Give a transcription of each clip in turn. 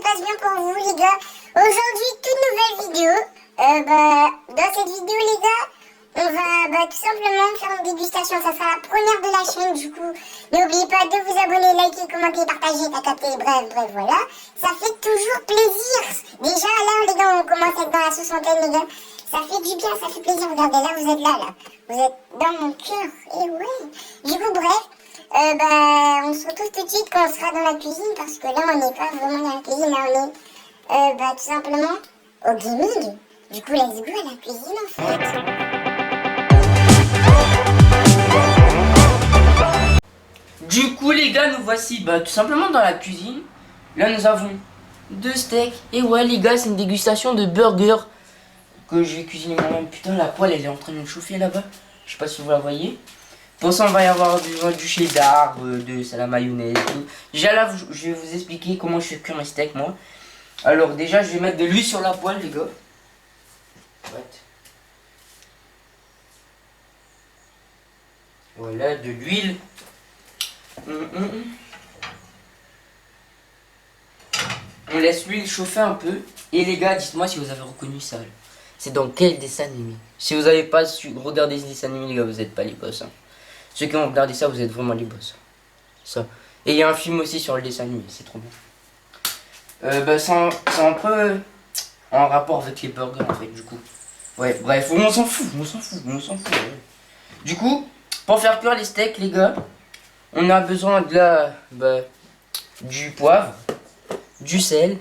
passe bien pour vous les gars. Aujourd'hui, toute nouvelle vidéo. Dans cette vidéo les gars, on va tout simplement faire une dégustation. Ça sera la première de la chaîne du coup. N'oubliez pas de vous abonner, liker, commenter, partager, t'as capté, bref, voilà. Ça fait toujours plaisir. Déjà là les gars, on commence à être dans la soixantaine les gars. Ça fait du bien, ça fait plaisir. Regardez là, vous êtes là. Vous êtes dans mon cœur. Et ouais. Du coup bref. On se retrouve tout de suite quand on sera dans la cuisine parce que là on n'est pas vraiment dans la cuisine, là on est tout simplement au gaming. Du coup let's go à la cuisine en fait. Du coup les gars, nous voici tout simplement dans la cuisine. Là nous avons 2 steaks. Et ouais les gars, c'est une dégustation de burger que je vais cuisiner moi-même. Putain, la poêle elle est en train de me chauffer là-bas. Je sais pas si vous la voyez. Pour ça on va y avoir du cheddar, de la mayonnaise et tout. Déjà là je vais vous expliquer comment je fais cuire mes steaks moi. Alors déjà je vais mettre de l'huile sur la poêle les gars. Voilà, de l'huile. On laisse l'huile chauffer un peu. Et les gars, dites-moi si vous avez reconnu ça. C'est dans quel dessin animé? Si vous n'avez pas regardé ce dessin animé les gars, vous n'êtes pas les boss. Hein. Ceux qui ont regardé ça, vous êtes vraiment les boss. Ça. Et il y a un film aussi sur le dessin animé, c'est trop bien. C'est un peu en rapport avec les burgers en fait, du coup. Ouais, bref, on s'en fout. Ouais. Du coup, pour faire cuire les steaks, les gars, on a besoin de du poivre, du sel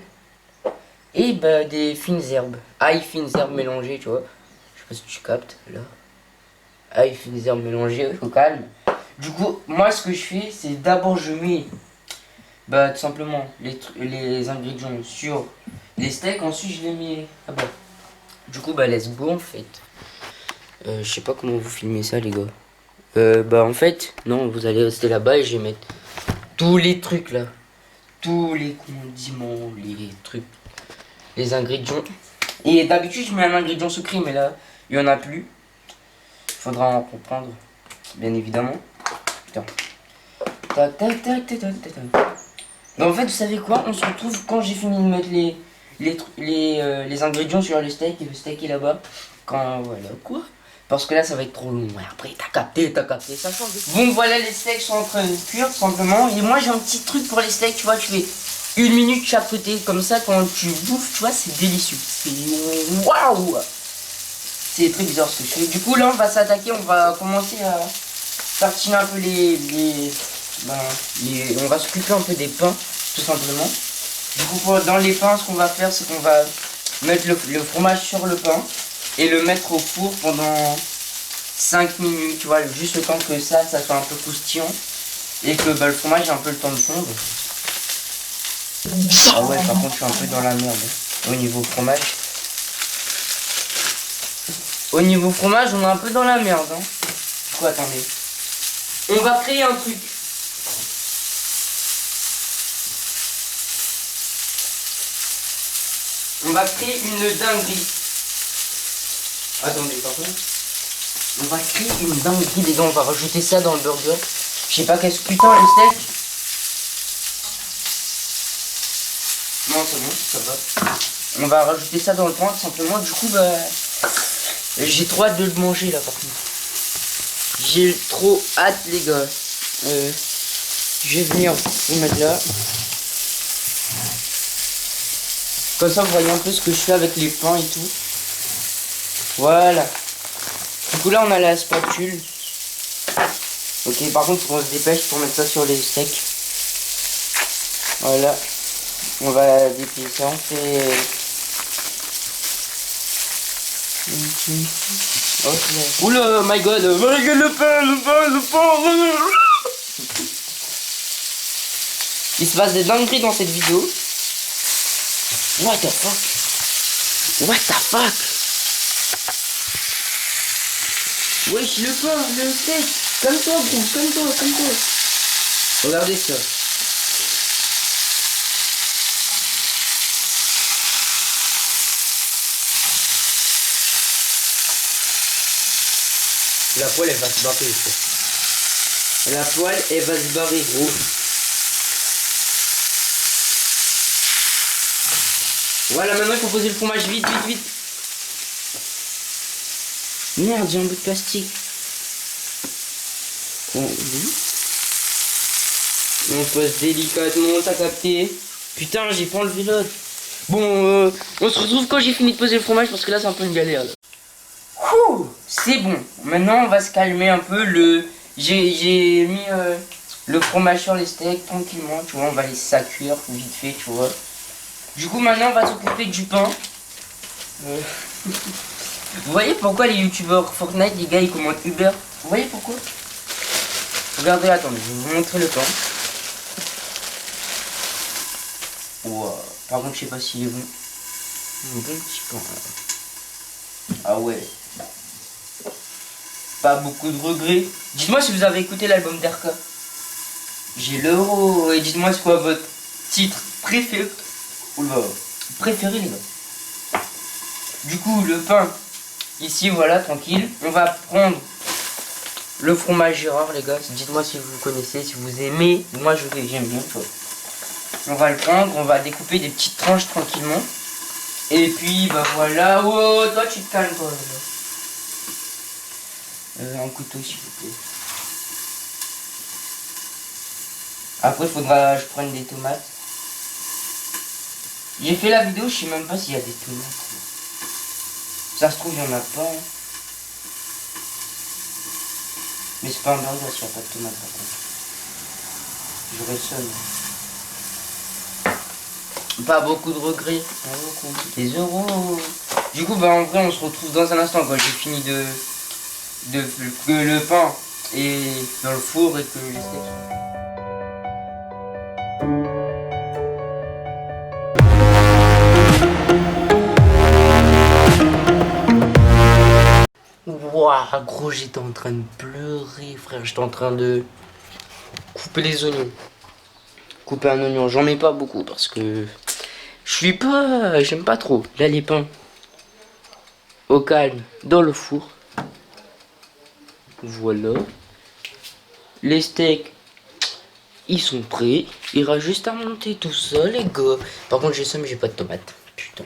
et des fines herbes. Ail, fines herbes mélangées, tu vois. Je sais pas si tu captes, là. Ail, fines herbes mélangées, au calme. Du coup, moi ce que je fais, c'est d'abord je mets tout simplement les ingrédients sur les steaks, ensuite je les mets là-bas. Du coup, let's go en fait. Je sais pas comment vous filmez ça les gars. En fait, non, vous allez rester là-bas et je vais mettre tous les trucs là. Tous les condiments, les trucs, les ingrédients. Et d'habitude je mets un ingrédient secret, mais là, il y en a plus. Faudra en reprendre, bien évidemment. Putain. Mais en fait, vous savez quoi? On se retrouve quand j'ai fini de mettre les ingrédients sur le steak et le steak est là-bas. Quand voilà quoi. Parce que là, ça va être trop long. Ouais, après, t'as capté, ça change. Bon, voilà, les steaks sont en train de cuire tout simplement. Et moi, j'ai un petit truc pour les steaks, tu vois, tu fais 1 minute chaque côté. Comme ça, quand tu bouffes, tu vois, c'est délicieux. C'est waouh! C'est très bizarre ce que je fais. Du coup, là, on va s'attaquer, on va commencer à tartiner un peu on va s'occuper un peu des pains, tout simplement. Du coup, dans les pains, ce qu'on va faire, c'est qu'on va mettre le fromage sur le pain et le mettre au four pendant 5 minutes, tu vois, juste le temps que ça soit un peu croustillant et que le fromage ait un peu le temps de fondre. Ah ouais, par contre, je suis un peu dans la merde au niveau fromage. Au niveau fromage, on est un peu dans la merde. Hein. Du coup, attendez. On va créer un truc. On va créer une dinguerie. Attendez, par contre. On va créer une dinguerie, les gars. On va rajouter ça dans le burger. Je sais pas qu'est-ce que putain le steak. Non, c'est bon, ça va. On va rajouter ça dans le pain, tout simplement. Du coup, j'ai trop hâte de le manger là, par contre. J'ai trop hâte, les gars. Je vais venir vous mettre là. Comme ça, vous voyez un peu ce que je fais avec les pains et tout. Voilà. Du coup, là, on a la spatule. Ok, par contre, il faut qu'on se dépêche pour mettre ça sur les steaks. Voilà. On va déplier ça. On fait... Okay. Oula, my god, le pain. Il se passe des dingueries dans cette vidéo. What the fuck? Wesh, le pain, le steak. Comme toi, bro, comme toi. Regardez ça. La poêle elle va se barrer quoi. La poêle elle va se barrer gros. Voilà, maintenant il faut poser le fromage vite, vite, vite. Merde, j'ai un bout de plastique. Bon, oui. On pose délicatement, t'as capté. Putain, j'ai pas enlevé l'autre. Bon, on se retrouve quand j'ai fini de poser le fromage parce que là c'est un peu une galère. C'est bon. Maintenant on va se calmer un peu. J'ai mis le fromage sur les steaks tranquillement, tu vois. On va laisser ça cuire vite fait, tu vois. Du coup maintenant on va s'occuper du pain. Vous voyez pourquoi les youtubeurs Fortnite, les gars, ils commandent Uber? Vous voyez pourquoi? Regardez, attendez, je vais vous montrer le pain. Wow. Par contre, je sais pas s'il est bon. Un bon petit pain. Ah ouais. Pas beaucoup de regrets. Dites-moi si vous avez écouté l'album d'RK. J'ai l'euro. Et dites-moi c'est quoi votre titre préféré. Oula. Préféré, les gars. Du coup, le pain. Ici, voilà, tranquille. On va prendre le fromage Gérard, les gars. Dites-moi si vous connaissez, si vous aimez. Moi, j'aime bien, tu vois. On va le prendre, on va découper des petites tranches tranquillement. Et puis, bah voilà. Oh, toi, tu te calmes, toi. Un couteau, s'il vous plaît. Après, il faudra que je prenne des tomates. J'ai fait la vidéo, je sais même pas s'il y a des tomates. Ça se trouve, il n'y en a pas. Hein. Mais c'est pas un burger s'il n'y a pas de tomates, par contre. J'aurais le seul. Pas beaucoup de regrets. Pas beaucoup. Des euros. Du coup, bah en vrai, on se retrouve dans un instant quand j'ai fini que le pain est dans le four et que les steaks. Wouah, gros, j'étais en train de pleurer, frère. J'étais en train de couper les oignons. Couper un oignon. J'en mets pas beaucoup parce que j'aime pas trop. Là, les pains au calme dans le four. Voilà. Les steaks, ils sont prêts. Il reste juste à monter tout ça, les gars. Par contre, j'ai ça, mais j'ai pas de tomates. Putain.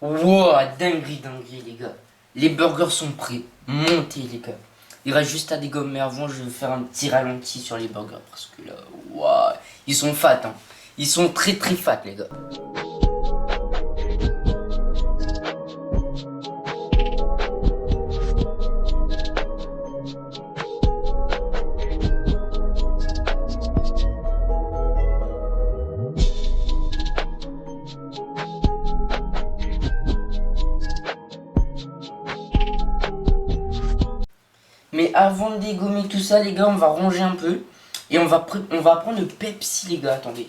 Wow, dinguerie, dinguerie, les gars. Les burgers sont prêts. Montez, les gars. Il reste juste à dégommer avant. Je vais faire un petit ralenti sur les burgers. Parce que là, wow, ils sont fat, hein. Ils sont très très fat, les gars. Mais avant de dégommer tout ça, les gars, on va ranger un peu. Et on va prendre le Pepsi, les gars. Attendez.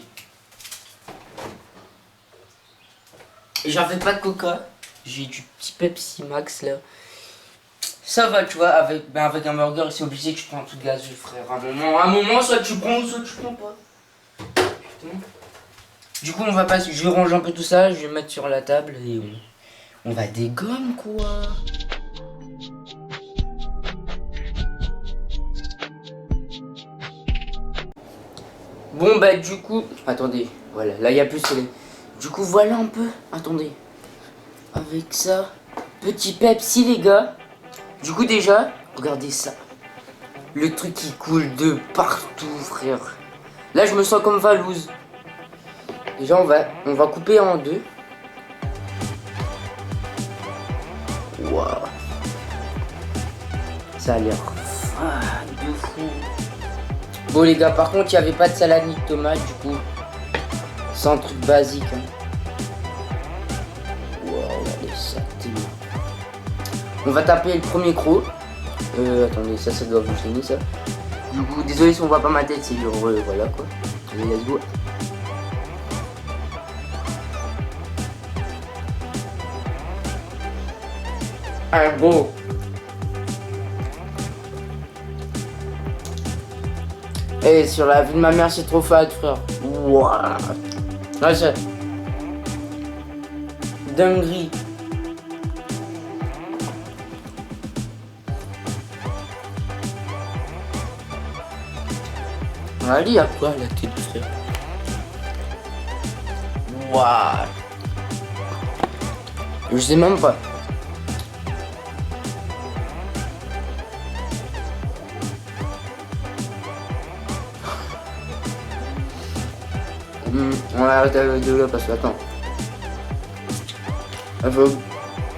J'en fais pas de coca. J'ai du petit Pepsi Max, là. Ça va, tu vois, avec un burger, c'est obligé que tu prends un truc gazeux, frère. À un moment, soit tu prends, soit tu prends pas. Putain. Du coup, on va passer. Je range un peu tout ça, je vais mettre sur la table et on va dégommer, quoi. Bon, bah, du coup. Attendez, voilà, là, il y a plus soleil. Du coup, voilà un peu. Attendez. Avec ça. Petit Pepsi, les gars. Du coup, déjà, regardez ça. Le truc qui coule de partout, frère. Là, je me sens comme Valouz. Déjà, on va couper en deux. Waouh. Ça a l'air de fou. Bon, les gars, par contre, il n'y avait pas de salade ni de tomate, du coup. C'est un truc basique. Hein. Waouh, regardez ça, tellement. On va taper le premier croc. Attendez, ça doit fonctionner, ça. Du coup, désolé si on voit pas ma tête, c'est genre, voilà, quoi. Allez, let's go. Ah, gros. Eh, sur la vie de ma mère, c'est trop fat, frère. Wouah. Ah, ça. Dinguerie. Allez, y'a quoi la tête, frère? Waouh. Je sais même pas. On va arrêter la vidéo là parce que attends.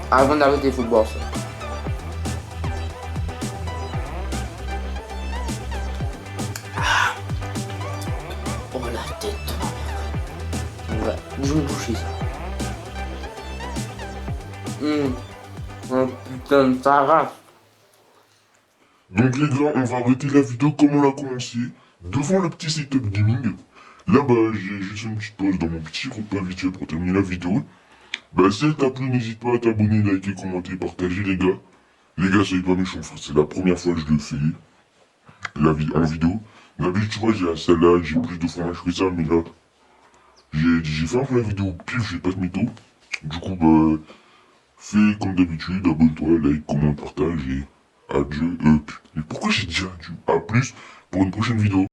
Avant d'arrêter, il faut boire ça. Oh la tête de ma mère. On va me boucher ça. Oh putain de ta race. Donc les gars, on va arrêter la vidéo comme on l'a commencé, devant le petit setup gaming. Là bah j'ai juste une petite pause dans mon petit repas habituel pour terminer la vidéo. Bah si elle t'a plu, n'hésite pas à t'abonner, liker, commenter, partager les gars. Les gars, soyez pas méchants, frère, c'est la première fois que je le fais en vidéo. D'habitude, tu vois, j'ai la salade, j'ai plus de fromage que ça, mais là, j'ai fait un peu la vidéo pif, j'ai pas de mytho. Du coup, bah, fais comme d'habitude, abonne-toi, like, commente, partage et adieu. Mais pourquoi j'ai dit adieu? À plus pour une prochaine vidéo.